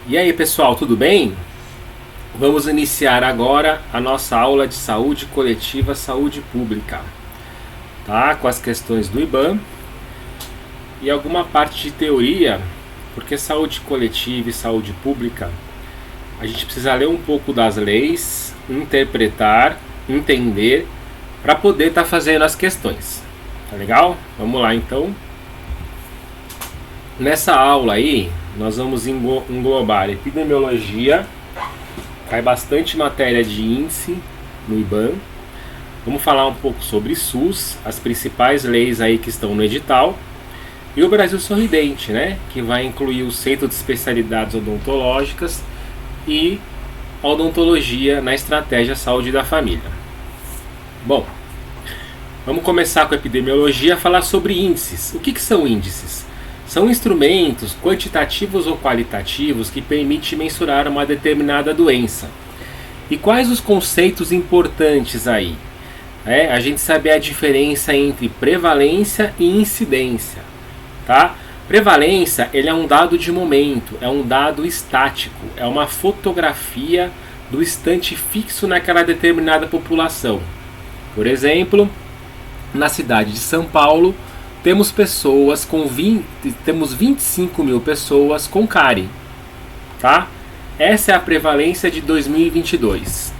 E aí pessoal, tudo bem? Vamos iniciar agora a nossa aula de saúde coletiva, saúde pública, tá? Com as questões do IBAN e alguma parte de teoria, porque saúde coletiva e saúde pública, a gente precisa ler um pouco das leis, interpretar, entender, para poder estar fazendo as questões, tá legal? Vamos lá então. Nessa aula aí, nós vamos englobar epidemiologia, cai bastante matéria de índice no IBAN. Vamos falar um pouco sobre SUS, as principais leis aí que estão no edital. E o Brasil Sorridente, né? Que vai incluir o Centro de Especialidades Odontológicas e a odontologia na estratégia saúde da família. Bom, vamos começar com a epidemiologia, falar sobre índices. O que são índices? São instrumentos quantitativos ou qualitativos que permitem mensurar uma determinada doença. E quais os conceitos importantes aí? A gente saber a diferença entre prevalência e incidência. Tá? Prevalência ele é um dado de momento, é um dado estático, é uma fotografia do instante fixo naquela determinada população. Por exemplo, na cidade de São Paulo, temos 25 mil pessoas com cárie, tá? Essa é a prevalência de 2022.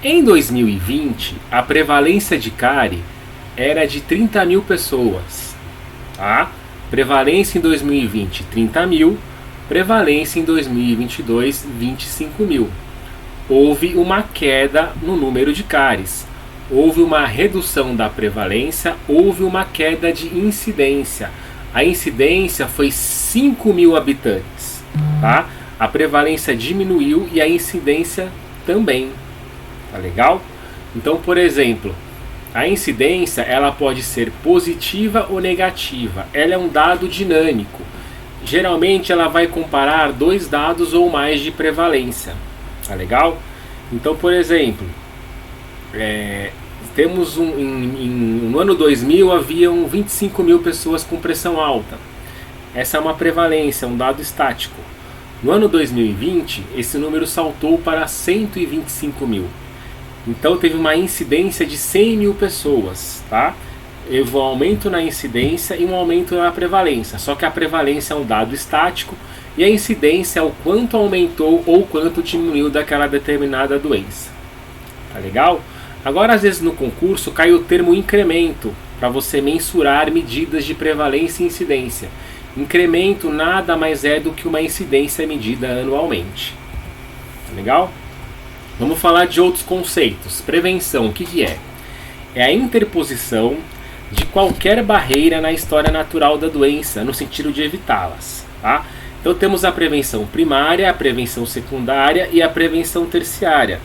Em 2020, a prevalência de cárie era de 30 mil pessoas, tá? Prevalência em 2020, 30 mil. Prevalência em 2022, 25 mil. Houve uma queda no número de cáries. Houve uma redução da prevalência, houve uma queda de incidência. A incidência foi 5 mil habitantes. Tá? A prevalência diminuiu e a incidência também. Tá legal? Então, por exemplo, a incidência ela pode ser positiva ou negativa. Ela é um dado dinâmico. Geralmente ela vai comparar dois dados ou mais de prevalência. Tá legal? Então, por exemplo, temos no ano 2000 haviam 25 mil pessoas com pressão alta. Essa é uma prevalência, um dado estático. No ano 2020, esse número saltou para 125 mil. Então teve uma incidência de 100 mil pessoas. Tá? Houve um aumento na incidência e um aumento na prevalência. Só que a prevalência é um dado estático e a incidência é o quanto aumentou ou quanto diminuiu daquela determinada doença. Tá legal? Agora, às vezes no concurso cai o termo incremento, para você mensurar medidas de prevalência e incidência. Incremento nada mais é do que uma incidência medida anualmente. Tá legal? Vamos falar de outros conceitos. Prevenção, o que é? É a interposição de qualquer barreira na história natural da doença, no sentido de evitá-las. Tá? Então temos a prevenção primária, a prevenção secundária e a prevenção terciária.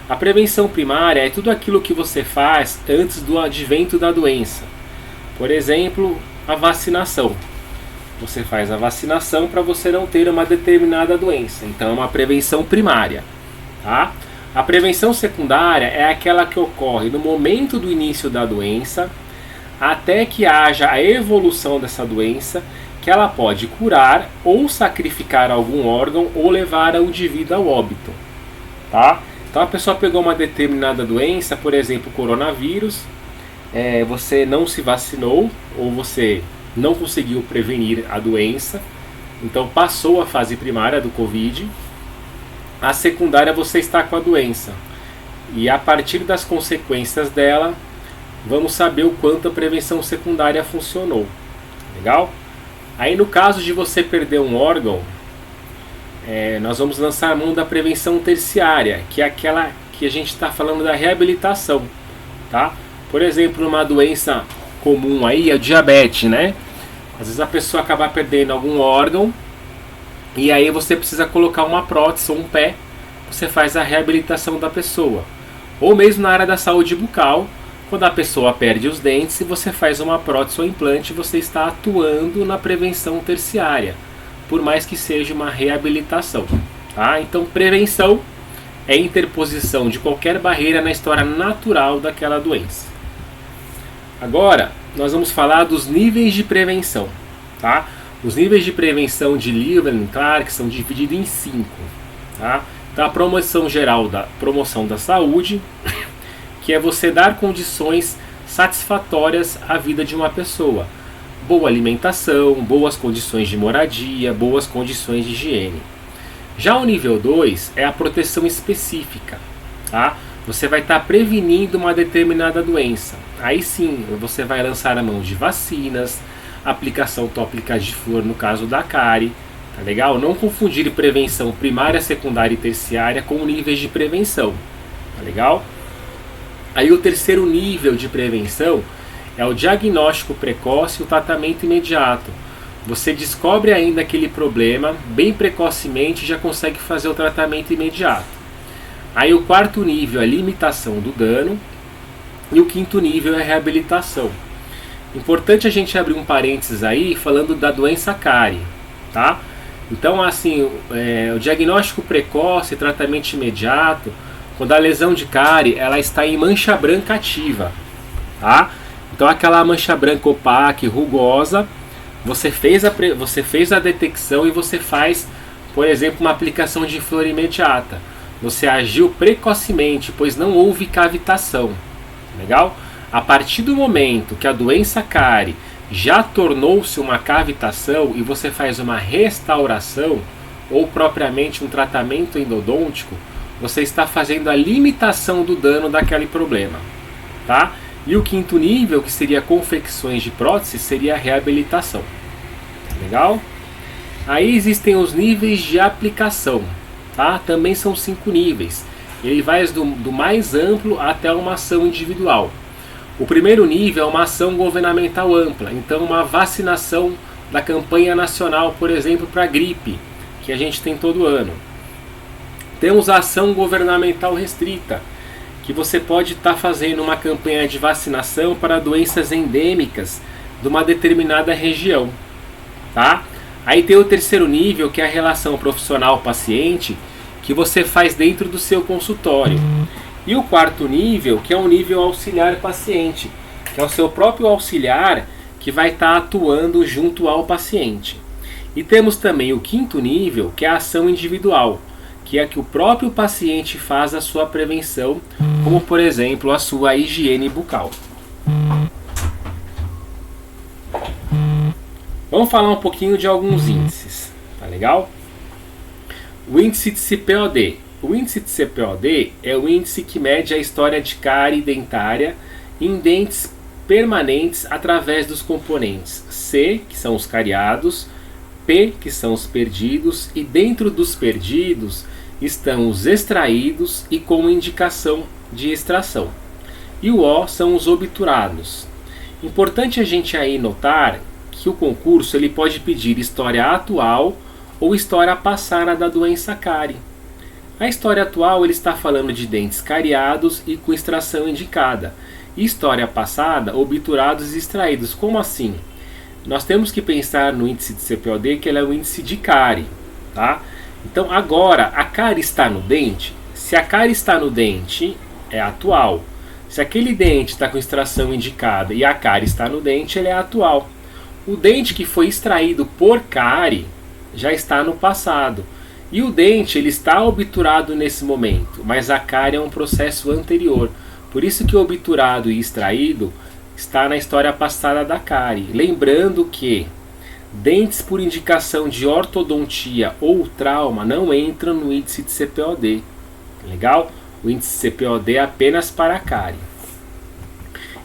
A prevenção primária é tudo aquilo que você faz antes do advento da doença. Por exemplo, a vacinação. Você faz a vacinação para você não ter uma determinada doença. Então é uma prevenção primária. Tá? A prevenção secundária é aquela que ocorre no momento do início da doença, até que haja a evolução dessa doença, que ela pode curar ou sacrificar algum órgão ou levar o indivíduo ao óbito. Tá? Então a pessoa pegou uma determinada doença, por exemplo, coronavírus, você não se vacinou ou você não conseguiu prevenir a doença, então passou a fase primária do Covid, a secundária você está com a doença. E a partir das consequências dela, vamos saber o quanto a prevenção secundária funcionou. Legal? Aí no caso de você perder um órgão, nós vamos lançar a mão da prevenção terciária, que é aquela que a gente está falando da reabilitação, tá? Por exemplo, uma doença comum aí é o diabetes, né? Às vezes a pessoa acaba perdendo algum órgão e aí você precisa colocar uma prótese ou um pé, você faz a reabilitação da pessoa. Ou mesmo na área da saúde bucal, quando a pessoa perde os dentes e você faz uma prótese ou implante, você está atuando na prevenção terciária, por mais que seja uma reabilitação. Tá? Então, prevenção é interposição de qualquer barreira na história natural daquela doença. Agora, nós vamos falar dos níveis de prevenção. Tá? Os níveis de prevenção de Lewin e Clark são divididos em 5. Tá? Então, a promoção da saúde, que é você dar condições satisfatórias à vida de uma pessoa. Boa alimentação, boas condições de moradia, boas condições de higiene. Já o nível 2 é a proteção específica. Tá? Você vai estar prevenindo uma determinada doença. Aí sim, você vai lançar a mão de vacinas, aplicação tópica de flúor no caso da cárie. Tá legal? Não confundir prevenção primária, secundária e terciária com níveis de prevenção. Tá legal? Aí o terceiro nível de prevenção é o diagnóstico precoce e o tratamento imediato. Você descobre ainda aquele problema bem precocemente e já consegue fazer o tratamento imediato. Aí o quarto nível é a limitação do dano e o quinto nível é a reabilitação. Importante a gente abrir um parênteses aí falando da doença cárie, tá? Então assim, o diagnóstico precoce e tratamento imediato, quando a lesão de cárie ela está em mancha branca ativa, tá? Então aquela mancha branca opaca e rugosa, você fez a detecção e você faz, por exemplo, uma aplicação de flúor imediata. Você agiu precocemente, pois não houve cavitação. Legal? A partir do momento que a doença cárie já tornou-se uma cavitação e você faz uma restauração ou propriamente um tratamento endodôntico, você está fazendo a limitação do dano daquele problema, tá? E o quinto nível, que seria confecções de prótese, seria a reabilitação. Legal? Aí existem os níveis de aplicação, tá? Também são 5 níveis. Ele vai do mais amplo até uma ação individual. O primeiro nível é uma ação governamental ampla, então uma vacinação da campanha nacional, por exemplo, para a gripe, que a gente tem todo ano. Temos a ação governamental restrita, que você pode estar fazendo uma campanha de vacinação para doenças endêmicas de uma determinada região. Tá? Aí tem o terceiro nível, que é a relação profissional-paciente, que você faz dentro do seu consultório. E o quarto nível, que é o nível auxiliar-paciente, que é o seu próprio auxiliar que vai estar atuando junto ao paciente. E temos também o quinto nível, que é a ação individual, que é que o próprio paciente faz a sua prevenção, como por exemplo a sua higiene bucal. Vamos falar um pouquinho de alguns índices, tá legal? O índice de CPOD. O índice de CPOD é o índice que mede a história de cárie dentária em dentes permanentes através dos componentes C, que são os cariados, P, que são os perdidos, e dentro dos perdidos estão os extraídos e com indicação de extração. E o O são os obturados. Importante a gente aí notar que o concurso ele pode pedir história atual ou história passada da doença cárie. A história atual ele está falando de dentes cariados e com extração indicada. E história passada, obturados e extraídos. Como assim? Nós temos que pensar no índice de CPOD, que ele é o índice de cárie, tá? Então agora, a cárie está no dente? Se a cárie está no dente, é atual. Se aquele dente está com extração indicada e a cárie está no dente, ele é atual. O dente que foi extraído por cárie já está no passado. E o dente ele está obturado nesse momento, mas a cárie é um processo anterior. Por isso que o obturado e extraído está na história passada da cárie. Lembrando que dentes por indicação de ortodontia ou trauma não entram no índice de CPOD. Legal? O índice de CPOD é apenas para a cárie.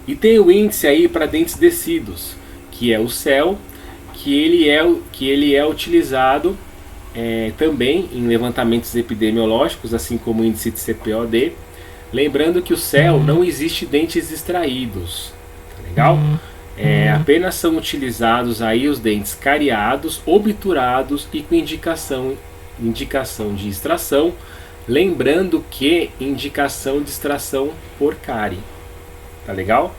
E tem o índice aí para dentes descidos, que é o CEL, que ele é utilizado também em levantamentos epidemiológicos, assim como o índice de CPOD. Lembrando que o CEL não existe dentes extraídos. Tá legal? Apenas são utilizados aí os dentes cariados, obturados e com indicação de extração. Lembrando que indicação de extração por cárie. Tá legal?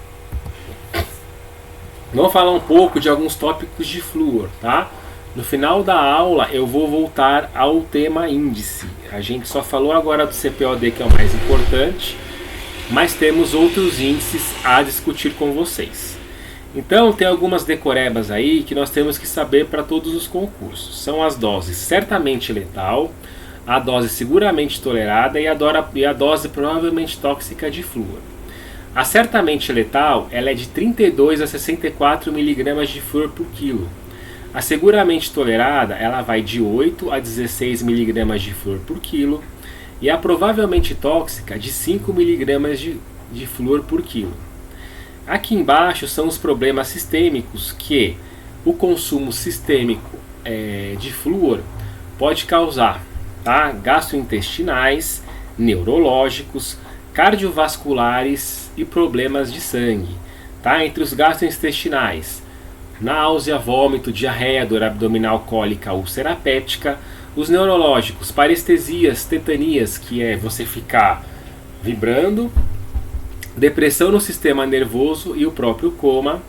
Vamos falar um pouco de alguns tópicos de flúor, tá? No final da aula eu vou voltar ao tema índice. A gente só falou agora do CPOD, que é o mais importante, mas temos outros índices a discutir com vocês. Então tem algumas decorebas aí que nós temos que saber para todos os concursos. São as doses certamente letal, a dose seguramente tolerada e a dose provavelmente tóxica de flúor. A certamente letal ela é de 32 a 64 mg de flúor por quilo. A seguramente tolerada ela vai de 8 a 16 mg de flúor por quilo. E a provavelmente tóxica de 5 mg de flúor por quilo. Aqui embaixo são os problemas sistêmicos que o consumo sistêmico de flúor pode causar, tá? Gastrointestinais, neurológicos, cardiovasculares e problemas de sangue. Tá? Entre os gastrointestinais, náusea, vômito, diarreia, dor abdominal cólica, úlcera péptica. Os neurológicos, parestesias, tetanias, que é você ficar vibrando, depressão no sistema nervoso e o próprio coma.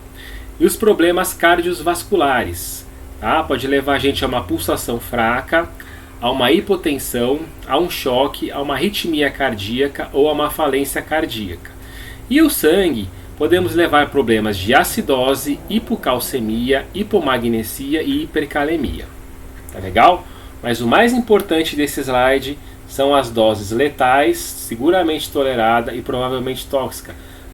E os problemas cardiovasculares, tá? Pode levar a gente a uma pulsação fraca, a uma hipotensão, a um choque, a uma arritmia cardíaca ou a uma falência cardíaca. E o sangue, podemos levar a problemas de acidose, hipocalcemia, hipomagnesia e hipercalemia. Tá legal? Mas o mais importante desse slide são as doses letais, seguramente tolerada e provavelmente tóxica.